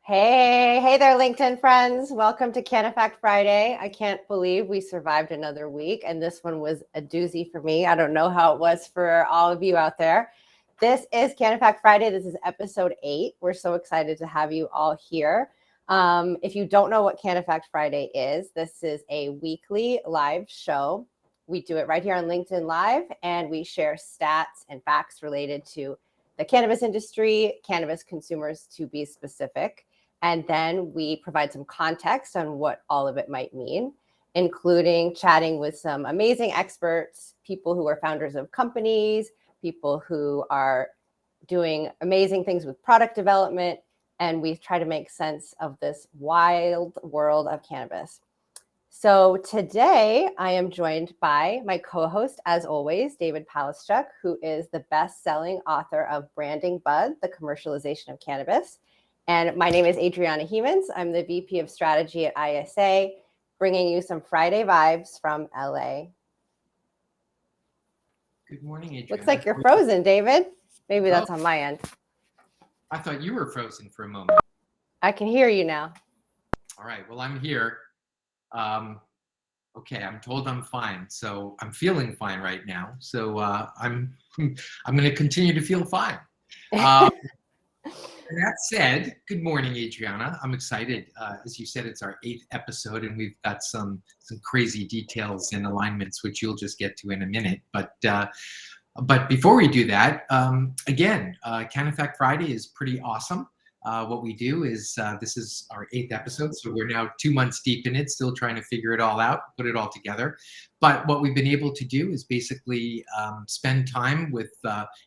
Hey there, LinkedIn friends. Welcome to CANNAfact Friday. I can't believe we survived another week, and this one was a doozy for me. I don't know how it was for all of you out there. This is CANNAfact Friday. This is episode 8. We're so excited to have you all here. If you don't know what CANNAfact Friday is, this is a weekly live show. We do it right here on LinkedIn Live, and we share stats and facts related to the cannabis industry, cannabis consumers to be specific. And then we provide some context on what all of it might mean, including chatting with some amazing experts, people who are founders of companies, people who are doing amazing things with product development. And we try to make sense of this wild world of cannabis. So today I am joined by my co-host, as always, David Palaschuk, who is the best-selling author of Branding Bud, The Commercialization of Cannabis. And my name is Adriana Hemans. I'm the VP of Strategy at ISA, bringing you some Friday vibes from LA. Good morning, Adriana. Looks like you're frozen, David. Maybe that's on my end. I thought you were frozen for a moment. I can hear you now. All right, well, I'm here. Okay, I'm told I'm fine. So I'm feeling fine right now. So I'm going to continue to feel fine. And that said, good morning, Adriana. I'm excited. As you said, it's our 8th episode, and we've got some crazy details and alignments, which you'll just get to in a minute. But before we do that, again, CANNAfact Friday is pretty awesome. What we do is this is our 8th episode, so we're now 2 months deep in it, still trying to figure it all out, put it all together. But what we've been able to do is basically spend time with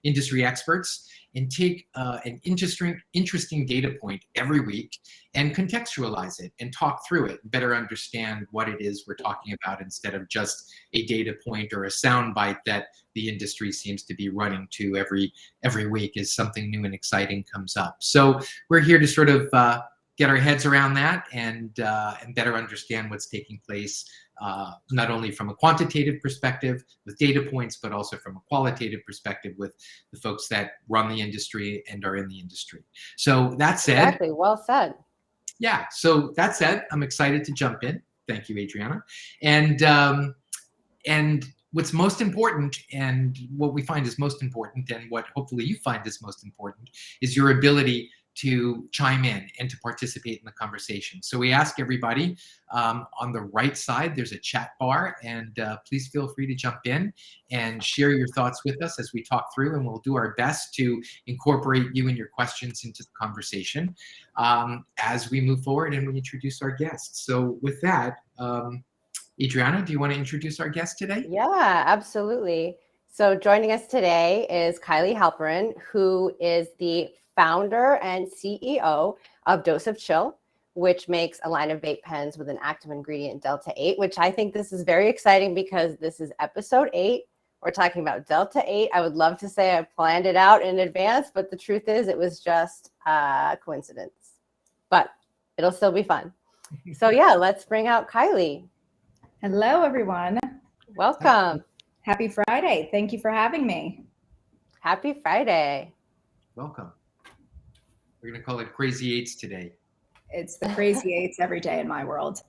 industry experts and take an interesting data point every week and contextualize it and talk through it, better understand what it is we're talking about instead of just a data point or a soundbite that the industry seems to be running to every week as something new and exciting comes up. So we're here to sort of get our heads around that and better understand what's taking place, not only from a quantitative perspective with data points, but also from a qualitative perspective with the folks that run the industry and are in the industry. So that said, Exactly, well said. Yeah, so that said, I'm excited to jump in. Thank you, Adriana. And what's most important, and what we find is most important, and what hopefully you find is most important, is your ability to chime in and to participate in the conversation. So we ask everybody on the right side, there's a chat bar, and please feel free to jump in and share your thoughts with us as we talk through, and we'll do our best to incorporate you and your questions into the conversation as we move forward and we introduce our guests. So with that, Adriana, do you want to introduce our guest today? Yeah, absolutely. So joining us today is Kylie Halperin, who is the founder and CEO of Dose of Chill, which makes a line of vape pens with an active ingredient, Delta 8, which I think this is very exciting because this is episode 8. We're talking about Delta 8. I would love to say I planned it out in advance, but the truth is it was just a coincidence. But it'll still be fun. So yeah, let's bring out Kylie. Hello, everyone. Welcome. Happy Friday. Thank you for having me. Happy Friday. Welcome. We're going to call it Crazy Eights today. It's the Crazy Eights every day in my world.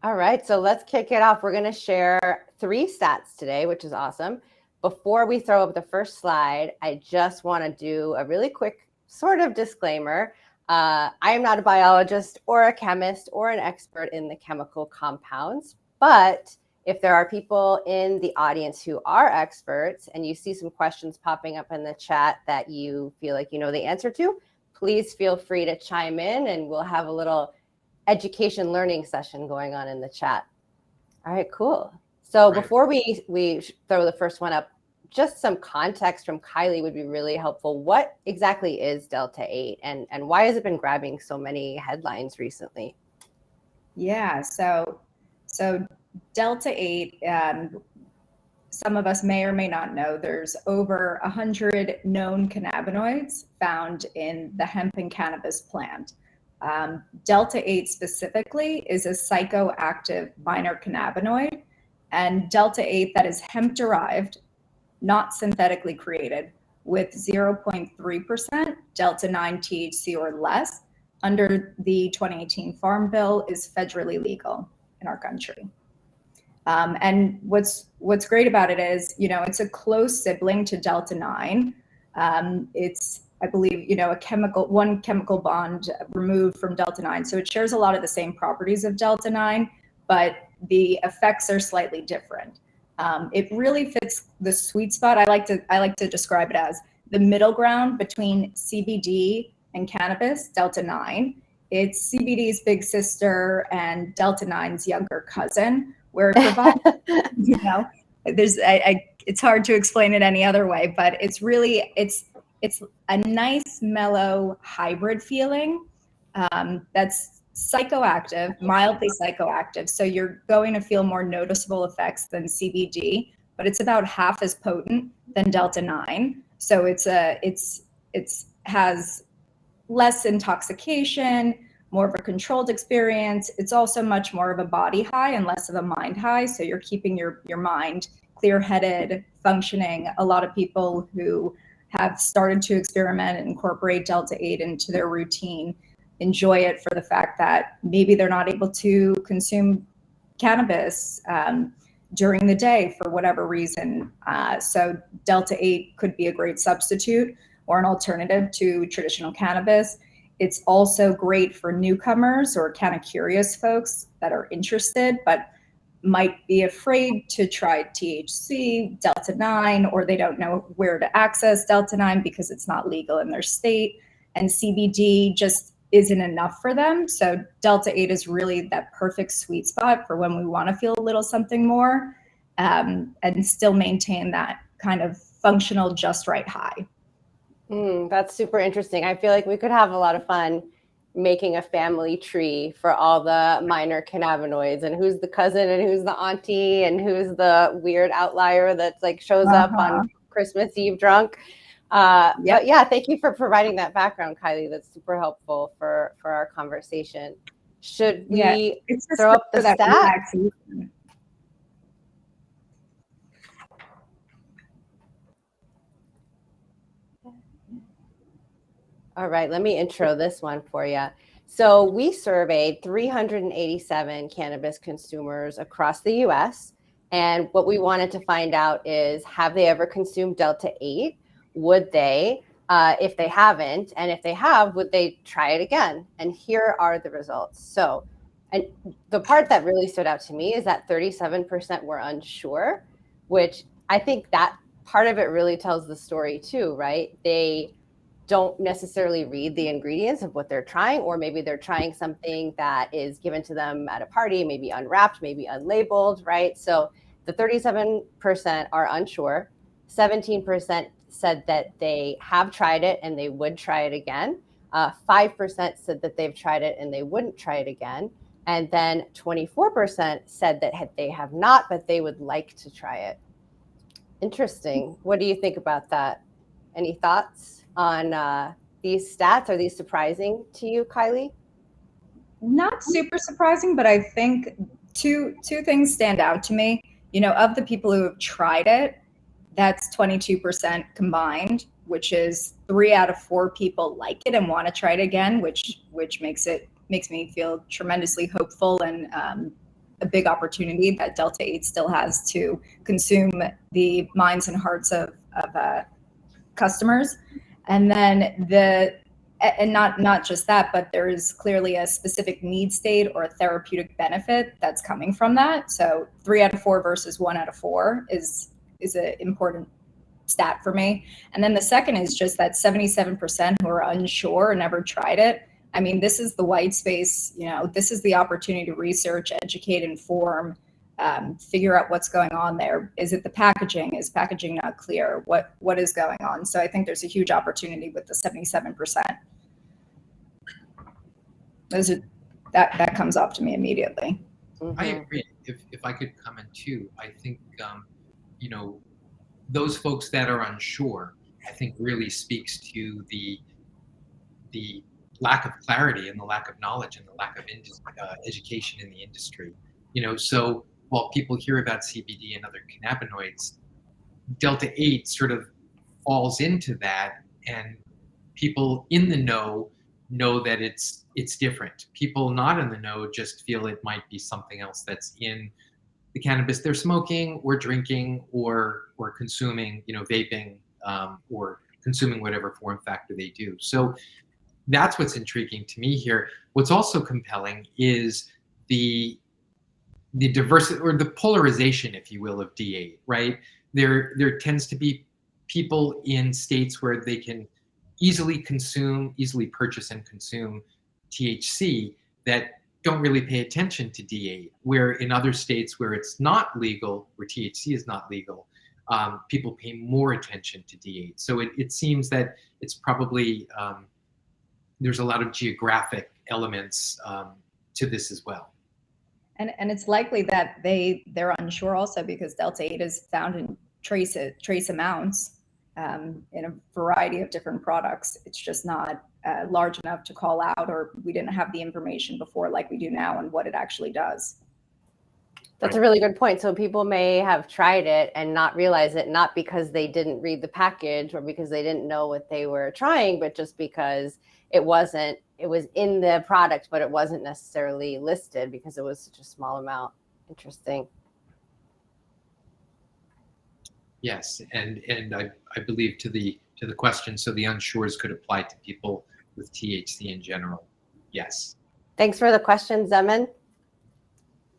All right, so let's kick it off. We're going to share 3 stats today, which is awesome. Before we throw up the first slide, I just want to do a really quick sort of disclaimer. I am not a biologist or a chemist or an expert in the chemical compounds, but if there are people in the audience who are experts and you see some questions popping up in the chat that you feel like you know the answer to, please feel free to chime in and we'll have a little education learning session going on in the chat. All right, cool. So before we throw the first one up, just some context from Kylie would be really helpful. What exactly is Delta 8 and why has it been grabbing so many headlines recently? Yeah, so Delta 8, some of us may or may not know, there's over 100 known cannabinoids found in the hemp and cannabis plant. Delta 8 specifically is a psychoactive minor cannabinoid, and Delta 8 that is hemp derived, not synthetically created, with 0.3% Delta 9 THC or less under the 2018 Farm Bill is federally legal in our country. And what's great about it is, it's a close sibling to Delta 9. It's, I believe, one chemical bond removed from Delta 9. So it shares a lot of the same properties of Delta 9, but the effects are slightly different. It really fits the sweet spot. I like to describe it as the middle ground between CBD and cannabis, Delta 9. It's CBD's big sister and Delta 9's younger cousin, where it provides, it's hard to explain it any other way, but it's really, it's a nice, mellow hybrid feeling that's psychoactive, mildly psychoactive. So you're going to feel more noticeable effects than CBD, but it's about half as potent than Delta 9. So it has less intoxication, more of a controlled experience. It's also much more of a body high and less of a mind high. So you're keeping your mind clear-headed, functioning. A lot of people who have started to experiment and incorporate Delta 8 into their routine enjoy it for the fact that maybe they're not able to consume cannabis during the day for whatever reason. So Delta 8 could be a great substitute or an alternative to traditional cannabis. It's also great for newcomers or kind of curious folks that are interested, but might be afraid to try THC, Delta 9, or they don't know where to access Delta 9 because it's not legal in their state. And CBD just isn't enough for them. So Delta 8 is really that perfect sweet spot for when we want to feel a little something more and still maintain that kind of functional, just right high. That's super interesting. I feel like we could have a lot of fun making a family tree for all the minor cannabinoids and who's the cousin and who's the auntie and who's the weird outlier that's like shows up on Christmas Eve drunk. But yeah, thank you for providing that background, Kylie. That's super helpful for our conversation. Should we throw up the stat? All right, let me intro this one for you. So we surveyed 387 cannabis consumers across the US. And what we wanted to find out is, have they ever consumed Delta 8? Would they? If they haven't, and if they have, would they try it again? And here are the results. So, and the part that really stood out to me is that 37% were unsure, which I think that part of it really tells the story too, right? They don't necessarily read the ingredients of what they're trying, or maybe they're trying something that is given to them at a party, maybe unwrapped, maybe unlabeled, right? So the 37% are unsure. 17% said that they have tried it and they would try it again. 5% said that they've tried it and they wouldn't try it again. And then 24% said that they have not, but they would like to try it. Interesting. What do you think about that? Any thoughts on these stats? Are these surprising to you, Kylie? Not super surprising, but I think two things stand out to me. Of the people who have tried it, that's 22% combined, which is 3 out of 4 people like it and want to try it again, which makes me feel tremendously hopeful and a big opportunity that Delta 8 still has to consume the minds and hearts of customers. And then not just that, but there is clearly a specific need state or a therapeutic benefit that's coming from that. So 3 out of 4 versus 1 out of 4 is an important stat for me. And then the second is just that 77% who are unsure or never tried it. I mean, this is the white space, this is the opportunity to research, educate, inform, figure out what's going on there. Is it the packaging? Is packaging not clear? What is going on? So I think there's a huge opportunity with the 77%. That comes up to me immediately. I agree. If I could comment too, I think those folks that are unsure, I think really speaks to the lack of clarity and the lack of knowledge and the lack of education in the industry. So while people hear about CBD and other cannabinoids, Delta 8 sort of falls into that, and people in the know that it's different. People not in the know just feel it might be something else that's in the cannabis they're smoking or drinking or consuming, vaping, or consuming whatever form factor they do. So that's what's intriguing to me here. What's also compelling is the diversity or the polarization, if you will, of D8, right? There tends to be people in states where they can easily purchase and consume THC that don't really pay attention to D8, where in other states where it's not legal, where THC is not legal, people pay more attention to D8. So it seems that it's probably, there's a lot of geographic elements to this as well. And it's likely that they're unsure also because Delta 8 is found in trace amounts in a variety of different products. It's just not large enough to call out, or we didn't have the information before like we do now on what it actually does. That's a really good point. So people may have tried it and not realize it, not because they didn't read the package or because they didn't know what they were trying, but just because it was in the product, but it wasn't necessarily listed because it was such a small amount. Interesting. Yes, and I believe to the question, so the unsures could apply to people with THC in general. Yes. Thanks for the question, Zeman.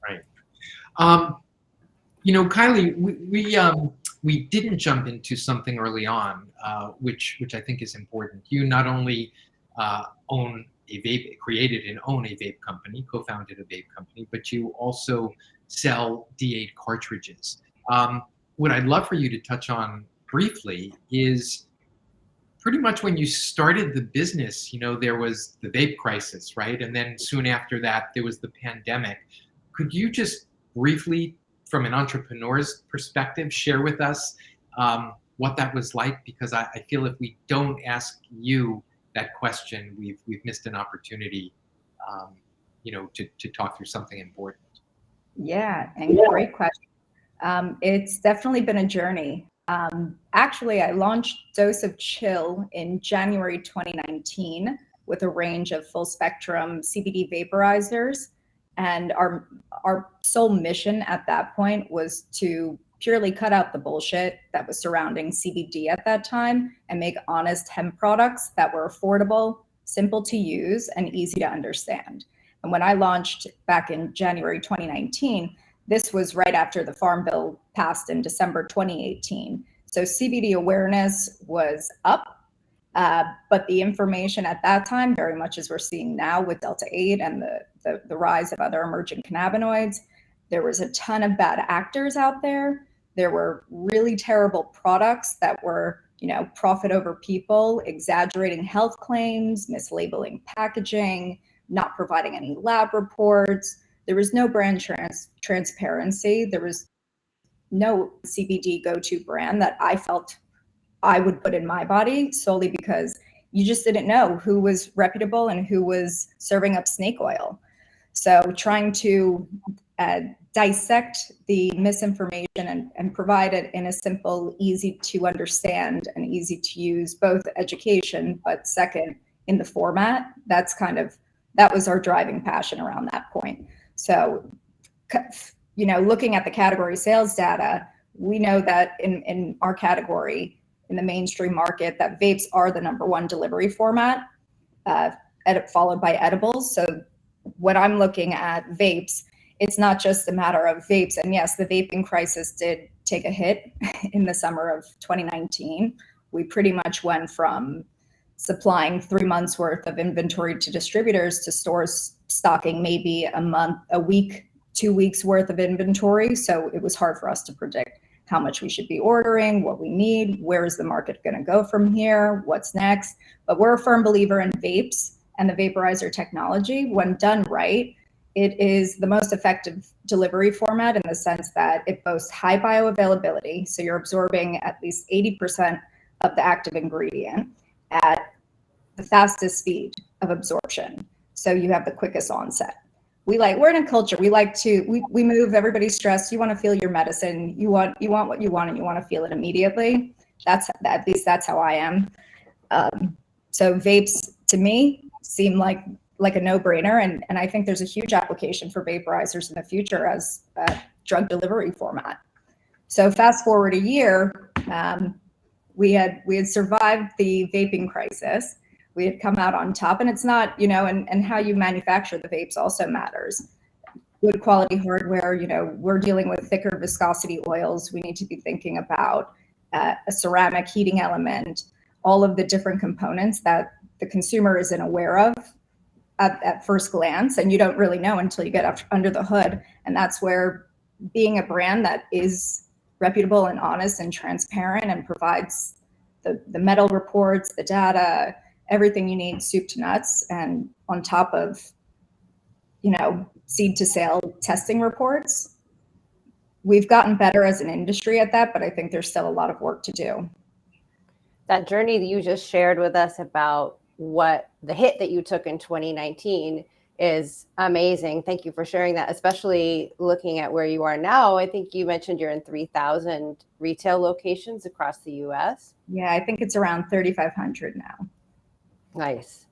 Right. Kylie, we didn't jump into something early on, which I think is important. You not only created and own a vape company, co-founded a vape company, but you also sell D8 cartridges. What I'd love for you to touch on briefly is pretty much when you started the business, there was the vape crisis, right? And then soon after that, there was the pandemic. Could you just briefly, from an entrepreneur's perspective, share with us what that was like? Because I feel if we don't ask you that question, we've missed an opportunity, to talk through something important. Yeah, and great question. It's definitely been a journey. Actually, I launched Dose of Chill in January 2019 with a range of full spectrum CBD vaporizers. And our sole mission at that point was to purely cut out the bullshit that was surrounding CBD at that time and make honest hemp products that were affordable, simple to use, and easy to understand. And when I launched back in January 2019, this was right after the Farm Bill passed in December 2018. So CBD awareness was up, but the information at that time, very much as we're seeing now with Delta 8 and the rise of other emerging cannabinoids, there was a ton of bad actors out there. There were really terrible products that were, profit over people, exaggerating health claims, mislabeling packaging, not providing any lab reports. There was no brand transparency. There was no CBD go-to brand that I felt I would put in my body, solely because you just didn't know who was reputable and who was serving up snake oil. So trying to dissect the misinformation and provide it in a simple, easy to understand and easy to use, both education, but second, in the format, that was our driving passion around that point. So, looking at the category sales data, we know that in our category, in the mainstream market, that vapes are the #1 delivery format, followed by edibles. So when I'm looking at vapes, it's not just a matter of vapes. And yes, the vaping crisis did take a hit in the summer of 2019. We pretty much went from supplying 3 months worth of inventory to distributors to stores stocking maybe a week, 2 weeks worth of inventory. So it was hard for us to predict how much we should be ordering, what we need, where is the market going to go from here, what's next. But we're a firm believer in vapes and the vaporizer technology. When done right, it is the most effective delivery format in the sense that it boasts high bioavailability. So you're absorbing at least 80% of the active ingredient at the fastest speed of absorption. So you have the quickest onset. We're in a culture, we move, everybody's stressed. You want to feel your medicine. You want what you want and you want to feel it immediately. At least that's how I am. So vapes to me seem like a no-brainer, and I think there's a huge application for vaporizers in the future as a drug delivery format. So fast forward a year, we had survived the vaping crisis. We had come out on top, and it's not, and how you manufacture the vapes also matters. Good quality hardware, we're dealing with thicker viscosity oils. We need to be thinking about a ceramic heating element, all of the different components that the consumer isn't aware of at first glance, and you don't really know until you get up under the hood. And that's where being a brand that is reputable and honest and transparent and provides the metal reports, the data, everything you need, soup to nuts, and on top of, seed to sale testing reports. We've gotten better as an industry at that, but I think there's still a lot of work to do. That journey that you just shared with us about what the hit that you took in 2019 is amazing. Thank you for sharing that, especially looking at where you are now. I think you mentioned you're in 3,000 retail locations across the US. Yeah, I think it's around 3,500 now. Nice.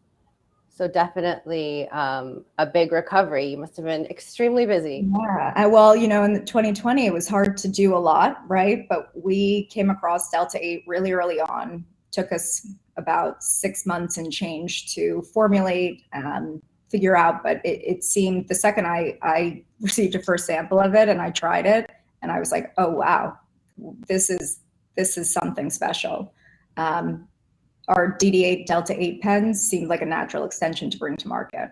So definitely a big recovery. You must have been extremely busy. Yeah. Well, in 2020, it was hard to do a lot, right? But we came across Delta 8 really early on. Took us about 6 months and change to formulate, figure out. But it seemed the second I received a first sample of it and I tried it, and I was like, oh, wow, this is something special. Our DD8 Delta 8 pens seemed like a natural extension to bring to market.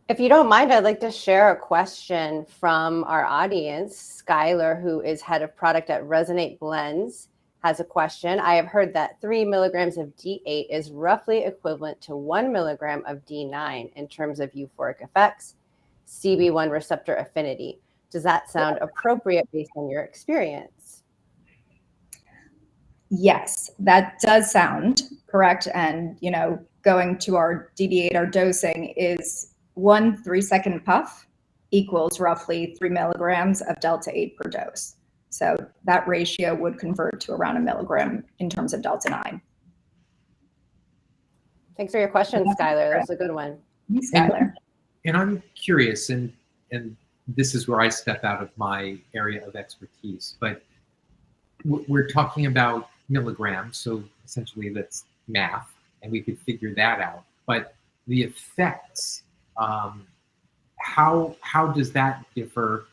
If you don't mind, I'd like to share a question from our audience. Skylar, who is head of product at Resonate Blends, has a question. I have heard that 3 milligrams of D8 is roughly equivalent to 1 milligram of D9 in terms of euphoric effects, CB1 receptor affinity. Does that sound appropriate based on your experience? Yes, that does sound correct. And, going to our DD8, our dosing is 1 3-second puff equals roughly 3 milligrams of Delta 8 per dose. So that ratio would convert to around 1 milligram in terms of Delta 9. Thanks for your question, Skylar. That was a good one. Thanks, Skylar. And I'm curious, and this is where I step out of my area of expertise, but we're talking about milligrams, so essentially that's math, and we could figure that out. But the effects, how does that differ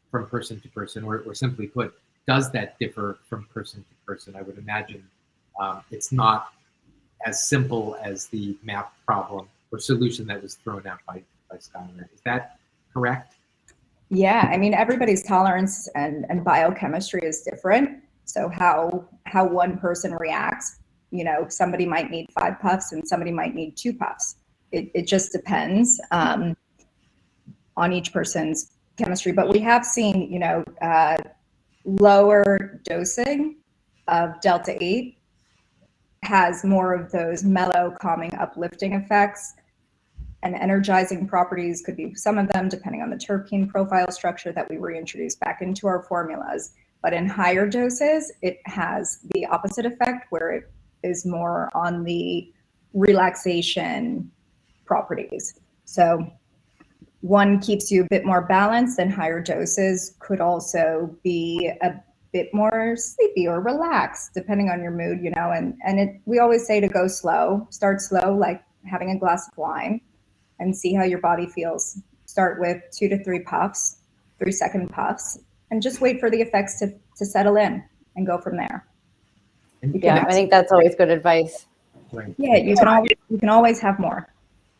from person to person, or simply put, does that differ from person to person? I would imagine it's not as simple as the math problem or solution that was thrown out by Skylar. Is that correct? Yeah, I mean, everybody's tolerance and biochemistry is different. So how one person reacts, somebody might need 5 puffs and somebody might need 2 puffs. It just depends on each person's chemistry. But we have seen, lower dosing of Delta 8 has more of those mellow, calming, uplifting effects, and energizing properties could be some of them, depending on the terpene profile structure that we reintroduced back into our formulas. But in higher doses, it has the opposite effect, where it is more on the relaxation properties. So one keeps you a bit more balanced, and higher doses could also be a bit more sleepy or relaxed, depending on your mood, we always say to go slow, start slow, like having a glass of wine, and see how your body feels. Start with 2 to 3 puffs, 3-second puffs, and just wait for the effects to settle in and go from there. Yeah, I think that's always good advice. Right. Yeah, you can always have more.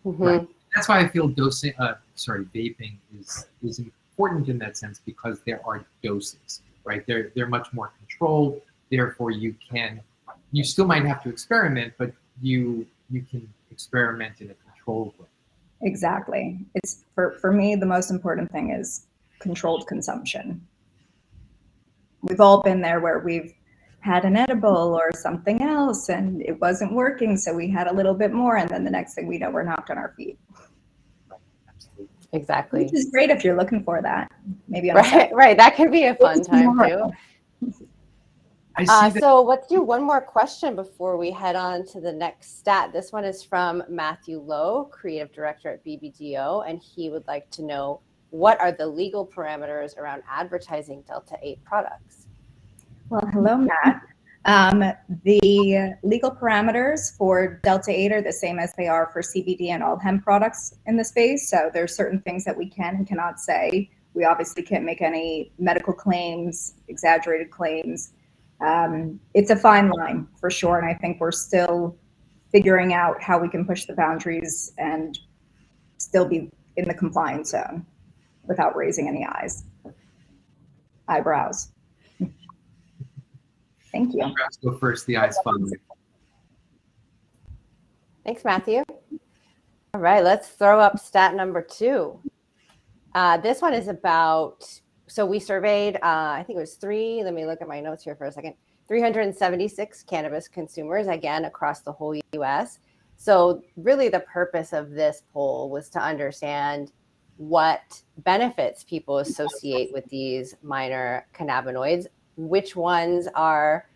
Mm-hmm. Right. That's why I feel vaping is important in that sense, because there are doses, right? They're much more controlled. Therefore, you still might have to experiment, but you can experiment in a controlled way. Exactly. It's for me, the most important thing is controlled consumption. We've all been there where we've had an edible or something else and it wasn't working, so we had a little bit more, and then the next thing we know, we're knocked on our feet. Absolutely. Exactly. Which is great if you're looking for that. Maybe on right. That could be a fun time too. I see that. So let's do one more question before we head on to the next stat. This one is from Matthew Lowe, Creative Director at BBDO, and he would like to know, what are the legal parameters around advertising Delta 8 products? Well, hello, Matt. The legal parameters for Delta 8 are the same as they are for CBD and all hemp products in the space. So there's certain things that we can and cannot say. We obviously can't make any medical claims, exaggerated claims. It's a fine line for sure. And I think we're still figuring out how we can push the boundaries and still be in the compliance zone without raising any eyebrows. Thank you. Eyebrows go first, the eyes follow. Thanks, Matthew. All right, let's throw up stat number 2. This one is about, so we surveyed, I think it was let me look at my notes here for a second, 376 cannabis consumers, again, across the whole US. So really the purpose of this poll was to understand what benefits people associate with these minor cannabinoids, which ones are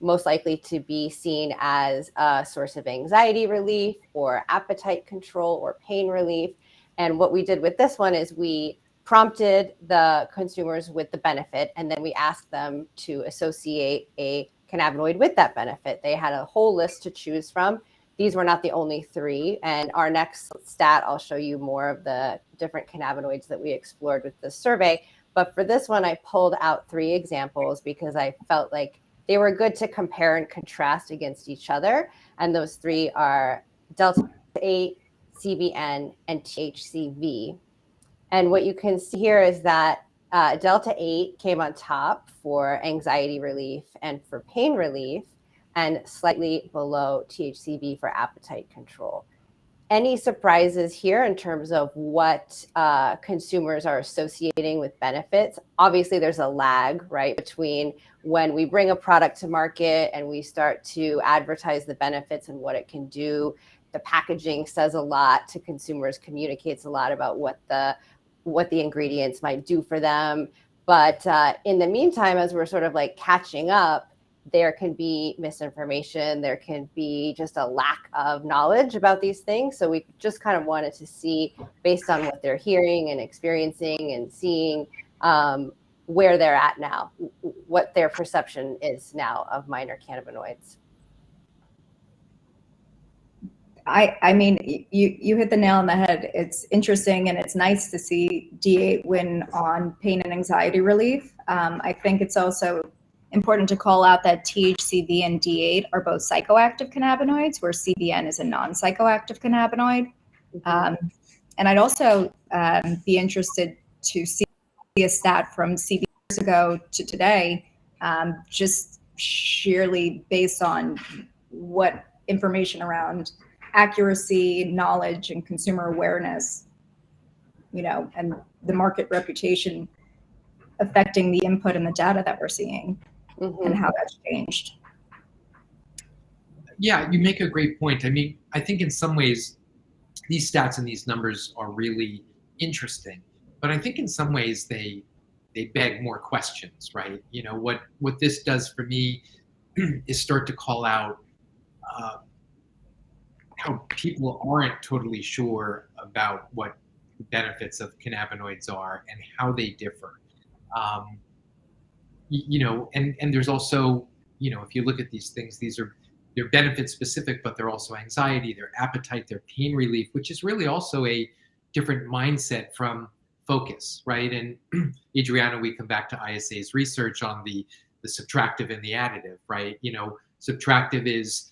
most likely to be seen as a source of anxiety relief or appetite control or pain relief. And what we did with this one is we prompted the consumers with the benefit, and then we asked them to associate a cannabinoid with that benefit. They had a whole list to choose from. These were not the only 3. And our next stat, I'll show you more of the different cannabinoids that we explored with this survey. But for this one, I pulled out 3 examples because I felt like they were good to compare and contrast against each other. And those 3 are Delta 8, CBN, and THCV. And what you can see here is that Delta 8 came on top for anxiety relief and for pain relief, and slightly below THCV for appetite control. Any surprises here in terms of what consumers are associating with benefits? Obviously, there's a lag, right, between when we bring a product to market and we start to advertise the benefits and what it can do. The packaging says a lot to consumers, communicates a lot about what the ingredients might do for them. But in the meantime, as we're sort of like catching up, there can be misinformation, there can be just a lack of knowledge about these things. So we just kind of wanted to see, based on what they're hearing and experiencing and seeing, where they're at now, what their perception is now of minor cannabinoids. I mean, you hit the nail on the head. It's interesting, and it's nice to see D8 win on pain and anxiety relief. I think it's also important to call out that THCV and D8 are both psychoactive cannabinoids, where CBN is a non-psychoactive cannabinoid. And I'd also be interested to see a stat from CBD years ago to today, just sheerly based on what information around accuracy, knowledge, and consumer awareness, and the market reputation affecting the input and the data that we're seeing. And how that's changed. Yeah, you make a great point. I mean, I think in some ways, these stats and these numbers are really interesting, but I think in some ways they beg more questions, right? What this does for me is start to call out how people aren't totally sure about what the benefits of cannabinoids are and how they differ. And there's also, if you look at these things, they're benefit specific, but they're also anxiety, their appetite, their pain relief, which is really also a different mindset from focus, right? And Adriana, we come back to ISA's research on the subtractive and the additive, right? Subtractive is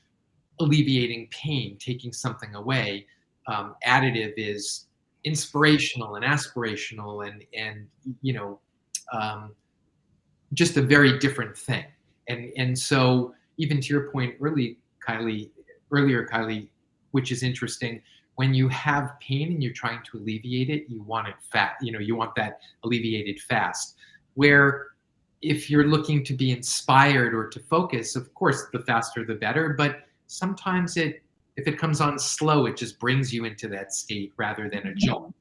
alleviating pain, taking something away. Additive is inspirational and aspirational and just a very different thing. And so even to your point earlier, Kylie, which is interesting, when you have pain and you're trying to alleviate it, you want it you want that alleviated fast. Where if you're looking to be inspired or to focus, of course, the faster the better, but sometimes if it comes on slow, it just brings you into that state rather than a jump.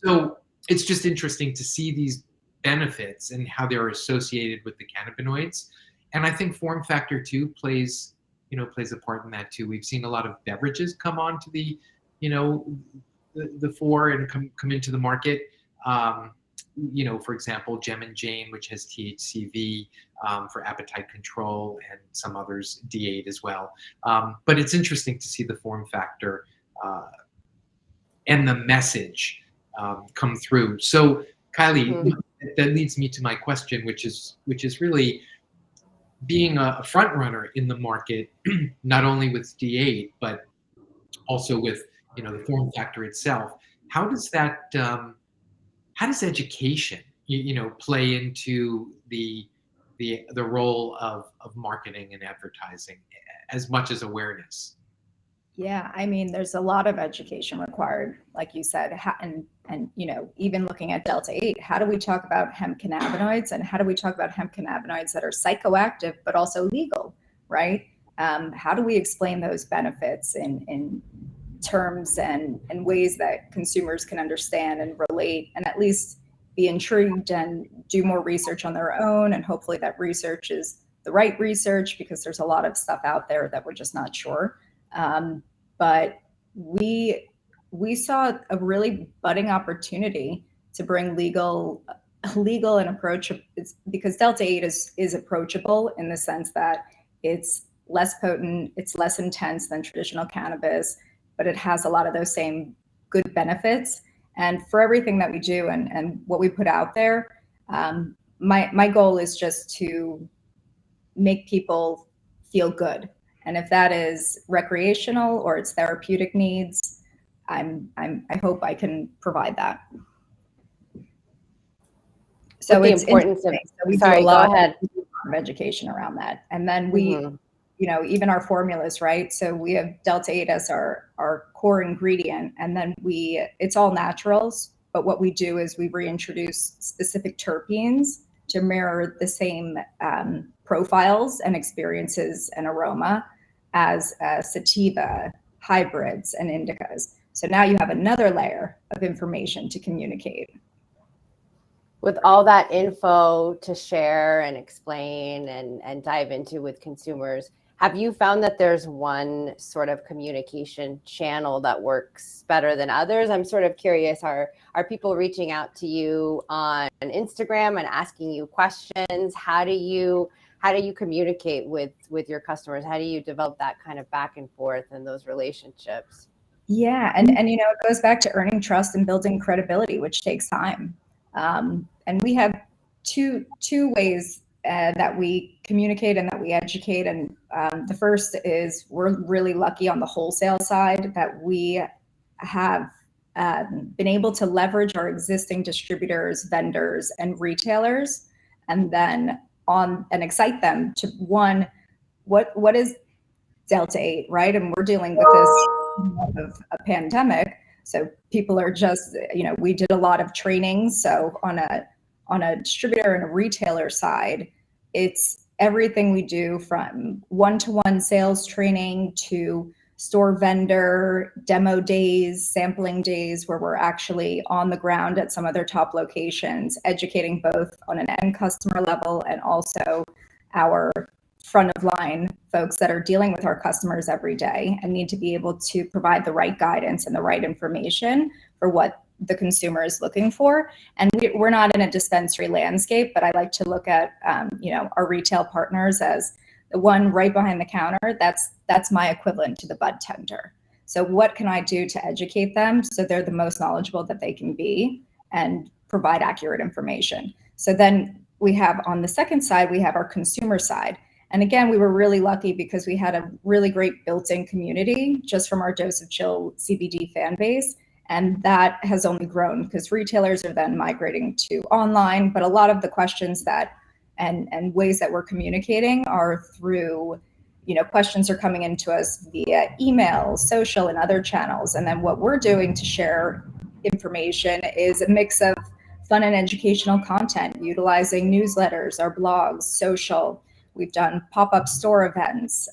So it's just interesting to see these benefits and how they're associated with the cannabinoids. And I think form factor too plays a part in that too. We've seen a lot of beverages come onto the, the fore and come into the market. For example, Gem and Jane, which has THCV for appetite control, and some others D8 as well. But it's interesting to see the form factor and the message come through. So, Kylie, that leads me to my question, which is really being a front runner in the market, not only with D8 but also with the form factor itself. How does that how does education play into the role of marketing and advertising as much as awareness? Yeah, I mean, there's a lot of education required, like you said, and even looking at Delta 8, how do we talk about hemp cannabinoids, and how do we talk about hemp cannabinoids that are psychoactive but also legal, right? How do we explain those benefits in terms and ways that consumers can understand and relate, and at least be intrigued and do more research on their own, and hopefully that research is the right research, because there's a lot of stuff out there that we're just not sure. But we saw a really budding opportunity to bring legal and approach, because Delta 8 is approachable in the sense that it's less potent, it's less intense than traditional cannabis, but it has a lot of those same good benefits. And for everything that we do and what we put out there, my goal is just to make people feel good. And if that is recreational or it's therapeutic needs, I hope I can provide that. So the it's importance of, so we sorry, do a lot go ahead. of education around that. And then we, even our formulas, right? So we have Delta 8 as our core ingredient, and then it's all naturals. But what we do is we reintroduce specific terpenes to mirror the same profiles and experiences and aroma as sativa, hybrids, and indicas. So now you have another layer of information to communicate. With all that info to share and explain and dive into with consumers, have you found that there's one sort of communication channel that works better than others? I'm sort of curious, are people reaching out to you on Instagram and asking you questions? How do you communicate with your customers? How do you develop that kind of back and forth and those relationships? Yeah, and it goes back to earning trust and building credibility, which takes time. And we have two ways that we communicate and that we educate. And the first is, we're really lucky on the wholesale side that we have been able to leverage our existing distributors, vendors, and retailers, and then and excite them to, one, what is Delta 8, right? And we're dealing with this of a pandemic. So people are just, we did a lot of training. So on a distributor and a retailer side, it's everything we do, from one-to-one sales training to store vendor demo days, sampling days, where we're actually on the ground at some of their top locations, educating both on an end customer level and also our front of line folks that are dealing with our customers every day and need to be able to provide the right guidance and the right information for what the consumer is looking for. And we're not in a dispensary landscape, but I like to look at our retail partners as the one right behind the counter. That's my equivalent to the bud tender. So what can I do to educate them so they're the most knowledgeable that they can be and provide accurate information? So then we have, on the second side, we have our consumer side. And again, we were really lucky because we had a really great built-in community just from our Dose of Chill CBD fan base. And that has only grown because retailers are then migrating to online. But a lot of the questions that and ways that we're communicating are through, questions are coming into us via email, social, and other channels. And then what we're doing to share information is a mix of fun and educational content, utilizing newsletters, our blogs, social. We've done pop-up store events,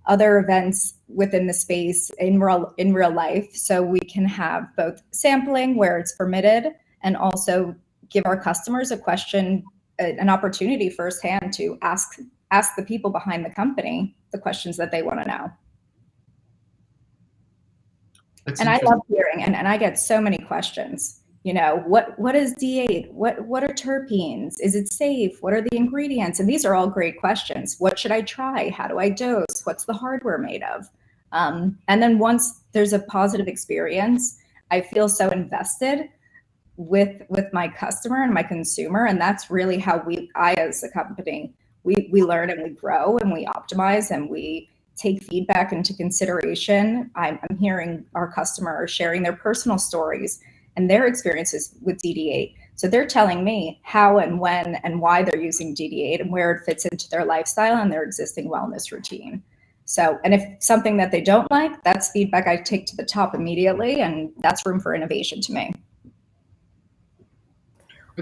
other events within the space in real life, so we can have both sampling where it's permitted and also give our customers a question an opportunity firsthand to ask the people behind the company the questions that they want to know. And I love hearing, and I get so many questions. What is D8? What are terpenes? Is it safe? What are the ingredients? And these are all great questions. What should I try? How do I dose? What's the hardware made of? And then once there's a positive experience, I feel so invested with my customer and my consumer. And that's really how I as a company, we learn and we grow and we optimize and we take feedback into consideration. I'm hearing our customers sharing their personal stories and their experiences with DD8. So they're telling me how and when and why they're using DD8 and where it fits into their lifestyle and their existing wellness routine. So, and if something that they don't like, that's feedback I take to the top immediately, and that's room for innovation to me.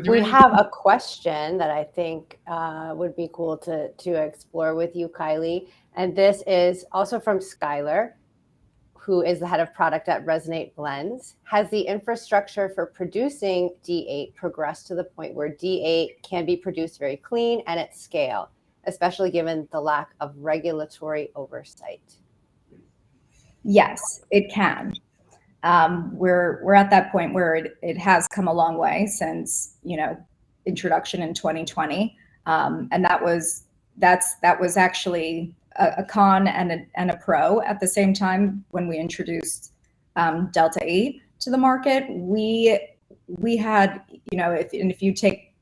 We have a question that I think would be cool to explore with you, Kylie. And this is also from Skylar, who is the head of product at Resonate Blends. Has the infrastructure for producing D8 progressed to the point where D8 can be produced very clean and at scale, especially given the lack of regulatory oversight? Yes, it can. We're at that point where it has come a long way since introduction in 2020, and that was actually a con and a pro at the same time. When we introduced Delta 8 to the market, we had if you take,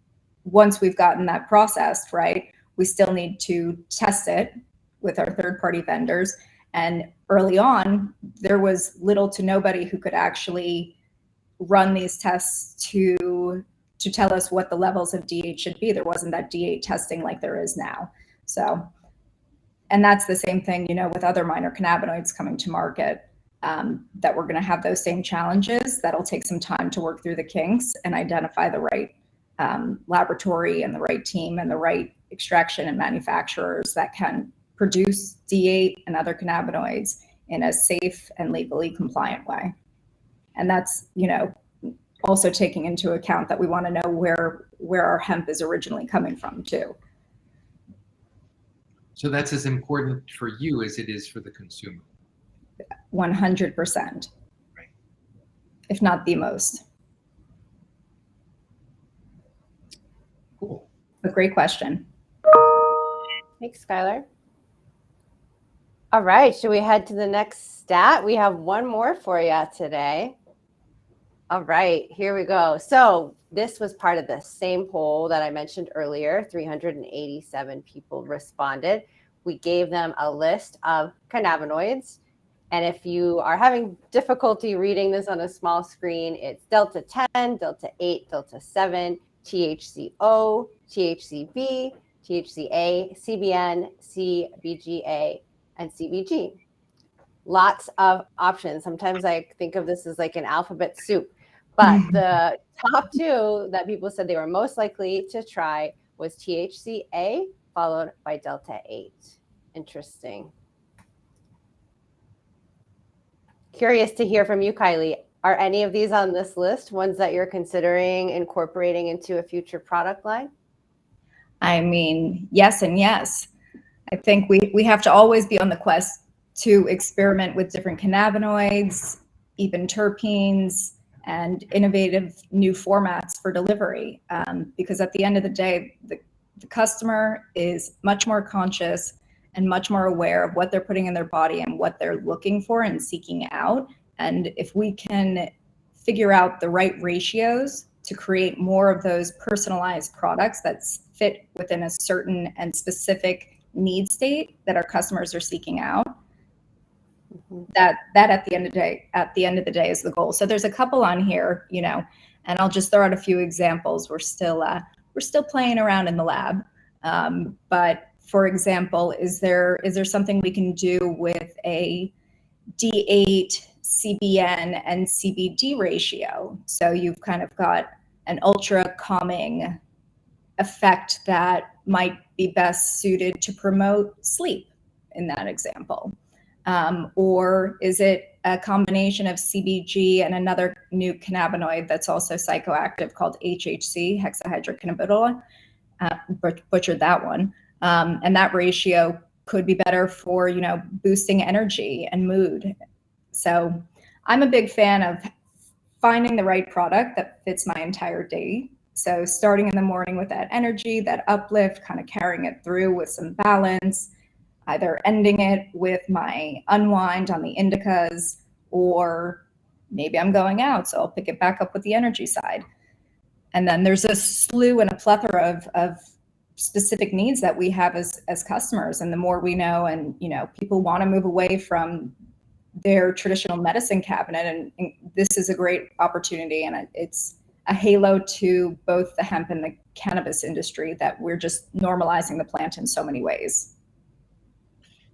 once we've gotten that processed right, we still need to test it with our third-party vendors. And early on, there was little to nobody who could actually run these tests to tell us what the levels of D8 should be. There wasn't that D8 testing like there is now. So, and that's the same thing, with other minor cannabinoids coming to market, that we're going to have those same challenges. That'll take some time to work through the kinks and identify the right laboratory and the right team and the right extraction and manufacturers that can produce D8 and other cannabinoids in a safe and legally compliant way. And that's, also taking into account that we want to know where our hemp is originally coming from too. So that's as important for you as it is for the consumer. 100%. Right. If not the most. Cool. A great question. Thanks, Skylar. All right, should we head to the next stat? We have one more for you today. All right, here we go. So this was part of the same poll that I mentioned earlier. 387 people responded. We gave them a list of cannabinoids. And if you are having difficulty reading this on a small screen, it's Delta 10, Delta 8, Delta 7, THCO, THCV, THCA, CBN, CBGA, and CBG. Lots of options. Sometimes I think of this as like an alphabet soup, but the top two that people said they were most likely to try was THCA, followed by Delta 8. Interesting. Curious to hear from you, Kylie. Are any of these on this list ones that you're considering incorporating into a future product line? I mean, yes and yes. I think we have to always be on the quest to experiment with different cannabinoids, even terpenes, and innovative new formats for delivery. Because at the end of the day, the customer is much more conscious and much more aware of what they're putting in their body and what they're looking for and seeking out. And if we can figure out the right ratios to create more of those personalized products that fit within a certain and specific need state that our customers are seeking out, that at the end of the day is the goal. So there's a couple on here, and I'll just throw out a few examples. We're still playing around in the lab, but for example, is there something we can do with a D8 CBN and CBD ratio? So you've kind of got an ultra calming effect that might be best suited to promote sleep in that example. Or is it a combination of CBG and another new cannabinoid that's also psychoactive called HHC, hexahydrocannabinol? butchered that one. And that ratio could be better for, boosting energy and mood. So I'm a big fan of finding the right product that fits my entire day. So starting in the morning with that energy, that uplift, kind of carrying it through with some balance, either ending it with my unwind on the indicas, or maybe I'm going out, so I'll pick it back up with the energy side. And then there's a slew and a plethora of specific needs that we have as customers. And the more we know, and people want to move away from their traditional medicine cabinet, and this is a great opportunity, and it's a halo to both the hemp and the cannabis industry, that we're just normalizing the plant in so many ways.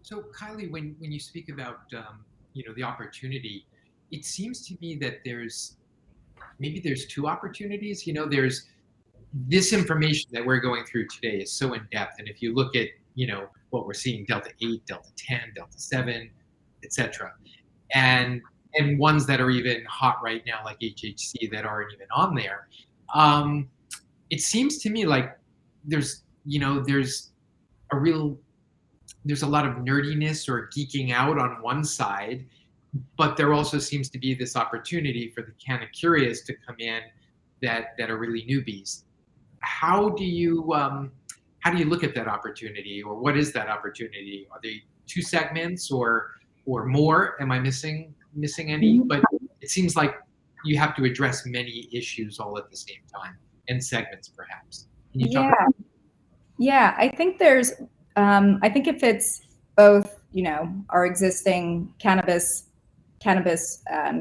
So Kylie, when you speak about the opportunity, it seems to me that there's two opportunities. There's this information that we're going through today is so in depth, and if you look at what we're seeing, Delta 8, Delta 10, Delta 7, etc., and ones that are even hot right now, like HHC, that aren't even on there. It seems to me like there's a lot of nerdiness or geeking out on one side, but there also seems to be this opportunity for the Canna curious to come in that are really newbies. How do you look at that opportunity, or what is that opportunity? Are they two segments or more? Am I missing any? But it seems like you have to address many issues all at the same time, and segments perhaps. Can you talk about that? Yeah, I think I think it fits both, our existing cannabis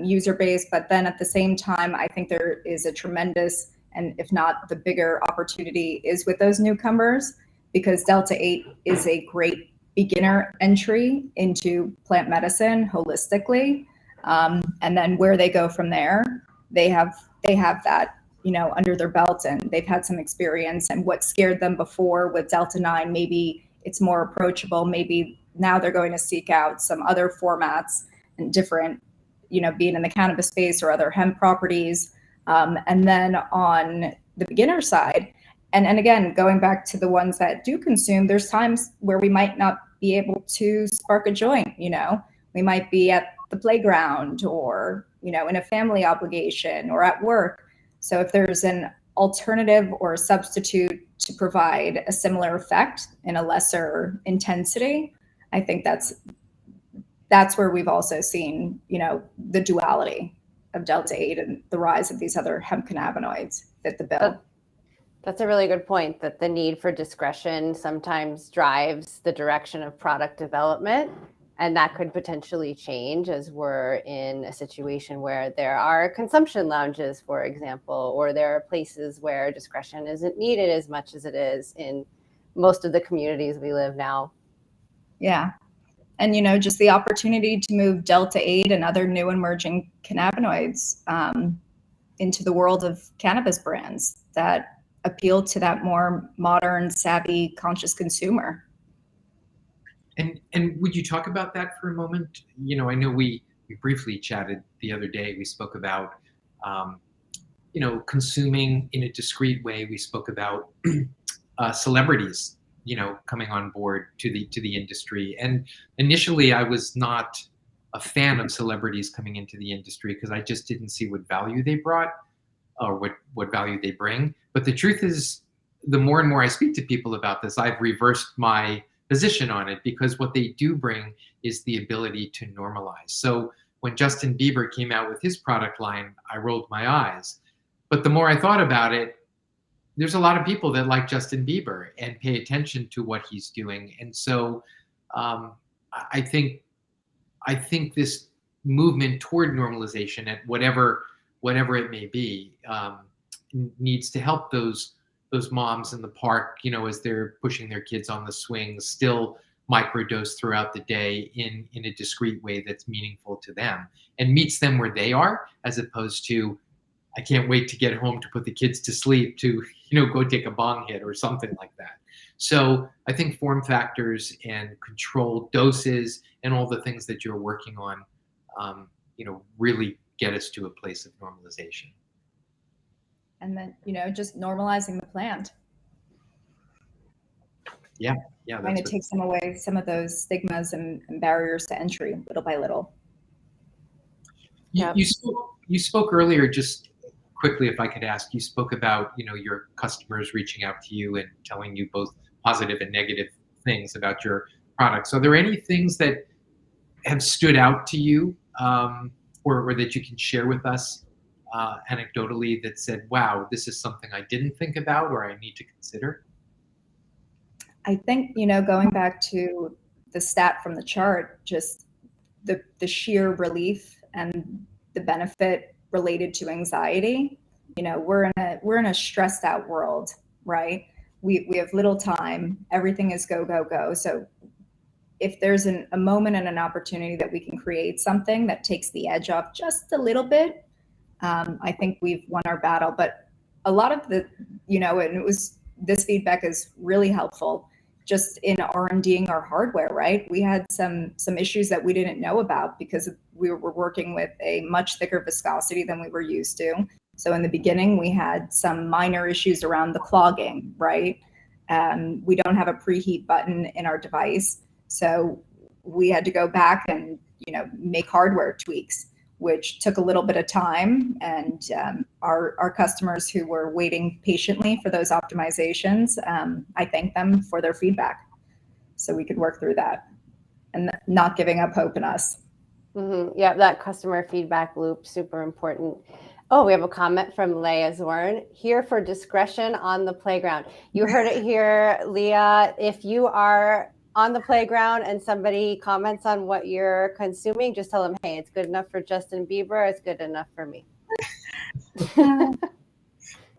user base, but then at the same time, I think there is a tremendous, and if not the bigger opportunity, is with those newcomers, because Delta 8 is a great beginner entry into plant medicine holistically. And then where they go from there, they have that, under their belt, and they've had some experience, and what scared them before with Delta 9, maybe it's more approachable. Maybe now they're going to seek out some other formats and different, being in the cannabis space or other hemp properties. And then on the beginner side, and again, going back to the ones that do consume, there's times where we might not be able to spark a joint. We might be at the playground, or, in a family obligation, or at work. So if there's an alternative or a substitute to provide a similar effect in a lesser intensity, I think that's where we've also seen, the duality of Delta 8 and the rise of these other hemp cannabinoids fit the bill. That's a really good point, that the need for discretion sometimes drives the direction of product development. And that could potentially change as we're in a situation where there are consumption lounges, for example, or there are places where discretion isn't needed as much as it is in most of the communities we live now. Yeah. And, just the opportunity to move Delta 8 and other new emerging cannabinoids into the world of cannabis brands that appeal to that more modern, savvy, conscious consumer. And would you talk about that for a moment? I know we briefly chatted the other day. We spoke about, consuming in a discreet way. We spoke about celebrities, coming on board to the industry. And initially, I was not a fan of celebrities coming into the industry because I just didn't see what value they brought, or what value they bring. But the truth is, the more and more I speak to people about this, I've reversed my position on it, because what they do bring is the ability to normalize. So when Justin Bieber came out with his product line, I rolled my eyes. But the more I thought about it, there's a lot of people that like Justin Bieber and pay attention to what he's doing. And so I think this movement toward normalization, at whatever it may be, needs to help those moms in the park, as they're pushing their kids on the swings, still microdose throughout the day in a discreet way that's meaningful to them and meets them where they are, as opposed to, I can't wait to get home to put the kids to sleep to, go take a bong hit or something like that. So I think form factors and controlled doses and all the things that you're working on, really get us to a place of normalization. And then, just normalizing the plant. Yeah, Trying to take some of those stigmas and barriers to entry little by little. You spoke earlier, just quickly, if I could ask, you spoke about, your customers reaching out to you and telling you both positive and negative things about your products. Are there any things that have stood out to you, or that you can share with us anecdotally that said, wow, this is something I didn't think about or I need to consider? I think, going back to the stat from the chart, just the sheer relief and the benefit related to anxiety. We're in a stressed out world, right? We have little time. Everything is go, go, go. So if there's a moment and an opportunity that we can create something that takes the edge off just a little bit, I think we've won our battle. But a lot of this feedback is really helpful just in R&Ding our hardware, right? We had some issues that we didn't know about because we were working with a much thicker viscosity than we were used to. So in the beginning, we had some minor issues around the clogging, right? We don't have a preheat button in our device. So we had to go back and, make hardware tweaks, which took a little bit of time. And our customers who were waiting patiently for those optimizations, I thank them for their feedback so we could work through that and not giving up hope in us. Mm-hmm. Yeah, that customer feedback loop, super important. Oh, we have a comment from Leah Zorn. Here for discretion on the playground. You heard it here, Leah. If you are on the playground and somebody comments on what you're consuming, just tell them, hey, it's good enough for Justin Bieber. It's good enough for me.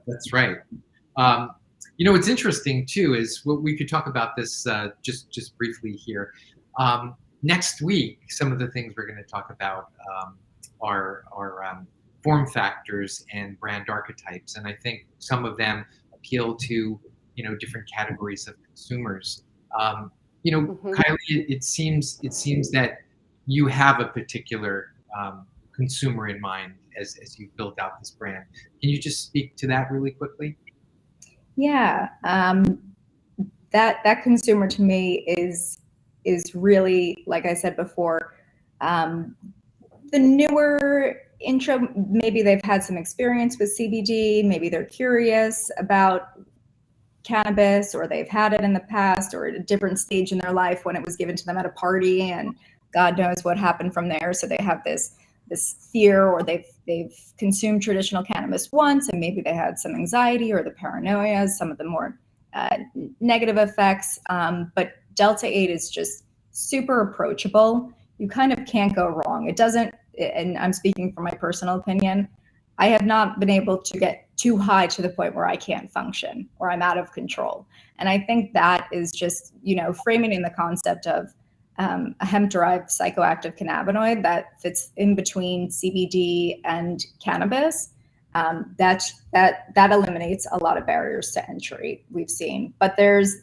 That's right. What's interesting too is what we could talk about this just briefly here. Next week, some of the things we're going to talk about are form factors and brand archetypes, and I think some of them appeal to different categories of consumers. Mm-hmm. Kylie, it seems that you have a particular consumer in mind as you've built out this brand. Can you just speak to that really quickly? Yeah, that consumer to me is really, like I said before, the newer intro. Maybe they've had some experience with CBD. Maybe they're curious about cannabis, or they've had it in the past or at a different stage in their life when it was given to them at a party, and God knows what happened from there. So they have this fear, or they've consumed traditional cannabis once, and maybe they had some anxiety or the paranoia, some of the more negative effects. But Delta 8 is just super approachable. You kind of can't go wrong. It doesn't, and I'm speaking from my personal opinion, I have not been able to get too high to the point where I can't function or I'm out of control. And I think that is just, framing in the concept of a hemp-derived psychoactive cannabinoid that fits in between CBD and cannabis. That eliminates a lot of barriers to entry we've seen. But there's,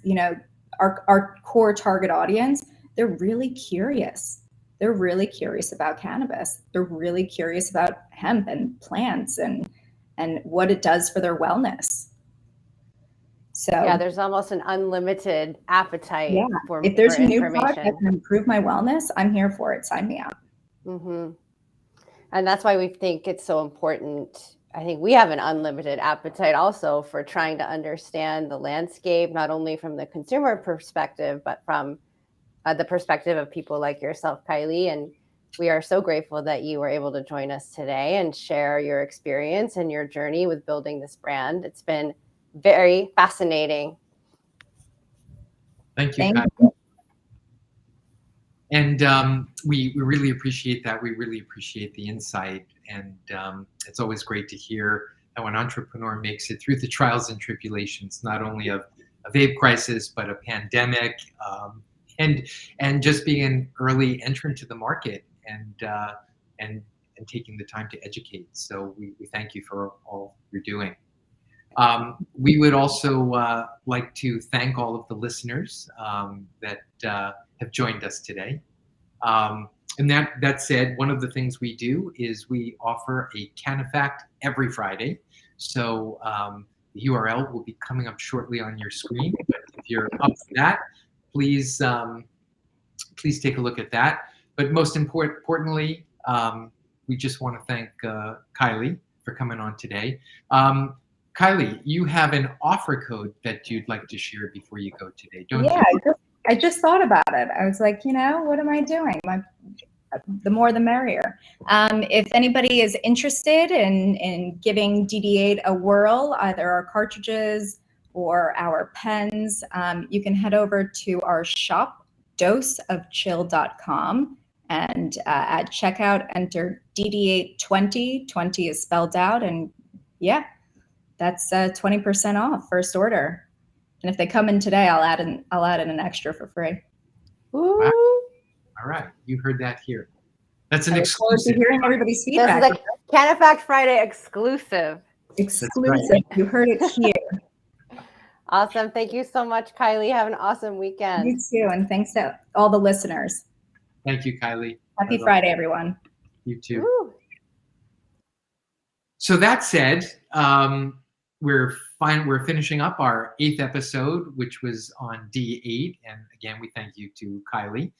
our core target audience, they're really curious. They're really curious about cannabis. They're really curious about hemp and plants and what it does for their wellness. So yeah, there's almost an unlimited appetite for if there's for a new product information. that can improve my wellness, I'm here for it. Sign me up. Mm-hmm. And that's why we think it's so important. I think we have an unlimited appetite also for trying to understand the landscape, not only from the consumer perspective, but from the perspective of people like yourself, Kylie. And we are so grateful that you were able to join us today and share your experience and your journey with building this brand. It's been very fascinating. Thank you, Thank Kylie. And we really appreciate that. We really appreciate the insight. And it's always great to hear how an entrepreneur makes it through the trials and tribulations, not only of a vape crisis, but a pandemic, and just being an early entrant to the market and taking the time to educate. So we thank you for all you're doing. We would also like to thank all of the listeners that have joined us today. And that said, one of the things we do is we offer a CANNAfact every Friday. So the URL will be coming up shortly on your screen. But if you're up for that, please please take a look at that. But most importantly, we just want to thank Kylie for coming on today. Kylie, you have an offer code that you'd like to share before you go today, don't Yeah, you? I just thought about it. I was like, what am I doing? The more the merrier. If anybody is interested in giving DD8 a whirl, either our cartridges or our pens, you can head over to our shop, doseofchill.com, and at checkout, enter DD820. 20 is spelled out, and yeah, that's 20% off first order. And if they come in today, I'll add in an extra for free. Ooh. Wow. All right, you heard that here. That's an I look forward to exclusive. hearing everybody's This feedback. is a CANNAfact Friday exclusive. Exclusive. Right. You heard it here. Awesome. Thank you so much, Kylie. Have an awesome weekend. You too. And thanks to all the listeners. Thank you, Kylie. Happy Friday, everyone. You too. Woo. So that said, we're finishing up our 8th episode, which was on D8. And again, we thank you to Kylie.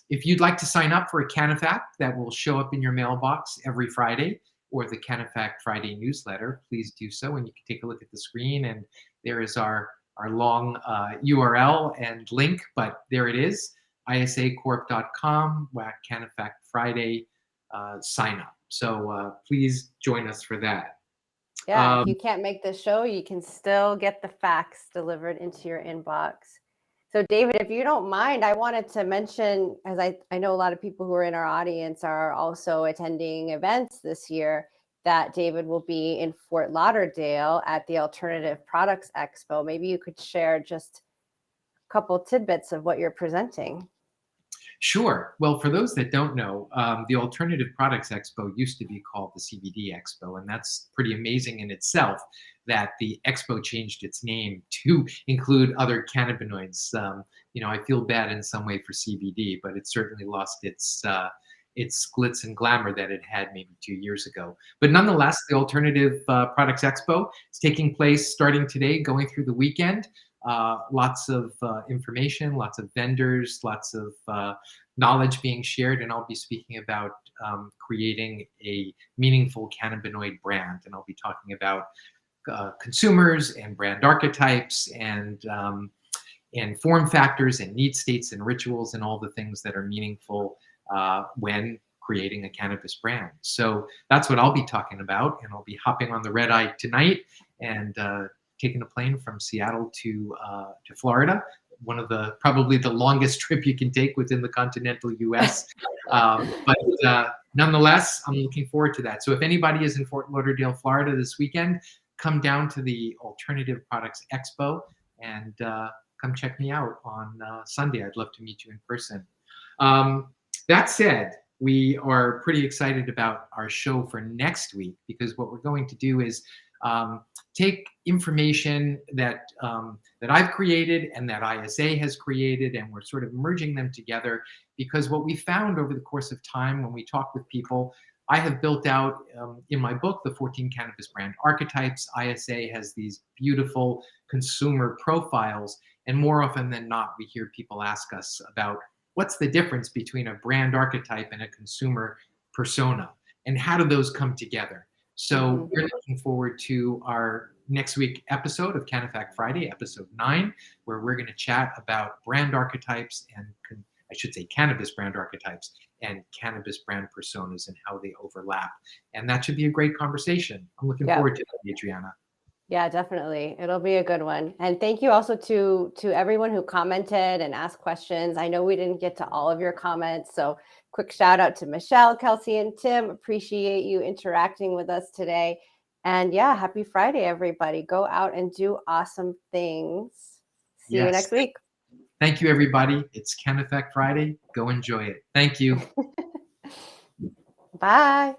If you'd like to sign up for a CANNAfact that will show up in your mailbox every Friday, or the CANNAfact Friday newsletter, please do so. And you can take a look at the screen, and there is our long URL and link, but there it is, isacorp.com, CANNAfact Friday sign up. So please join us for that. Yeah, if you can't make the show, you can still get the facts delivered into your inbox. So David, if you don't mind, I wanted to mention, as I know a lot of people who are in our audience are also attending events this year, that David will be in Fort Lauderdale at the Alternative Products Expo. Maybe you could share just a couple tidbits of what you're presenting. Sure. Well, for those that don't know, the Alternative Products Expo used to be called the CBD Expo, and that's pretty amazing in itself that the expo changed its name to include other cannabinoids. I feel bad in some way for CBD, but it certainly lost its glitz and glamour that it had maybe 2 years ago. But nonetheless, the Alternative Products Expo is taking place starting today, going through the weekend. Lots of information, lots of vendors, lots of knowledge being shared, and I'll be speaking about creating a meaningful cannabinoid brand, and I'll be talking about consumers and brand archetypes and form factors and need states and rituals and all the things that are meaningful when creating a cannabis brand. So that's what I'll be talking about, and I'll be hopping on the red eye tonight and taking a plane from Seattle to Florida, one of probably the longest trip you can take within the continental U.S. But nonetheless, I'm looking forward to that. So if anybody is in Fort Lauderdale, Florida this weekend, come down to the Alternative Products Expo and come check me out on Sunday. I'd love to meet you in person. That said, we are pretty excited about our show for next week, because what we're going to do is take information that I've created and that ISA has created, and we're sort of merging them together, because what we found over the course of time when we talk with people, I have built out in my book the 14 cannabis brand archetypes. ISA has these beautiful consumer profiles, and more often than not, we hear people ask us about what's the difference between a brand archetype and a consumer persona, and how do those come together? So we're looking forward to our next week episode of CANNAfact Friday, episode 9, where we're going to chat about brand archetypes and, I should say, cannabis brand archetypes and cannabis brand personas and how they overlap. And that should be a great conversation. I'm looking forward to that, Adriana. Yeah, definitely. It'll be a good one. And thank you also to everyone who commented and asked questions. I know we didn't get to all of your comments, so quick shout out to Michelle, Kelsey, and Tim. Appreciate you interacting with us today. And yeah, happy Friday, everybody. Go out and do awesome things. See you next week. Thank you, everybody. It's CANNAfact Friday. Go enjoy it. Thank you. Bye.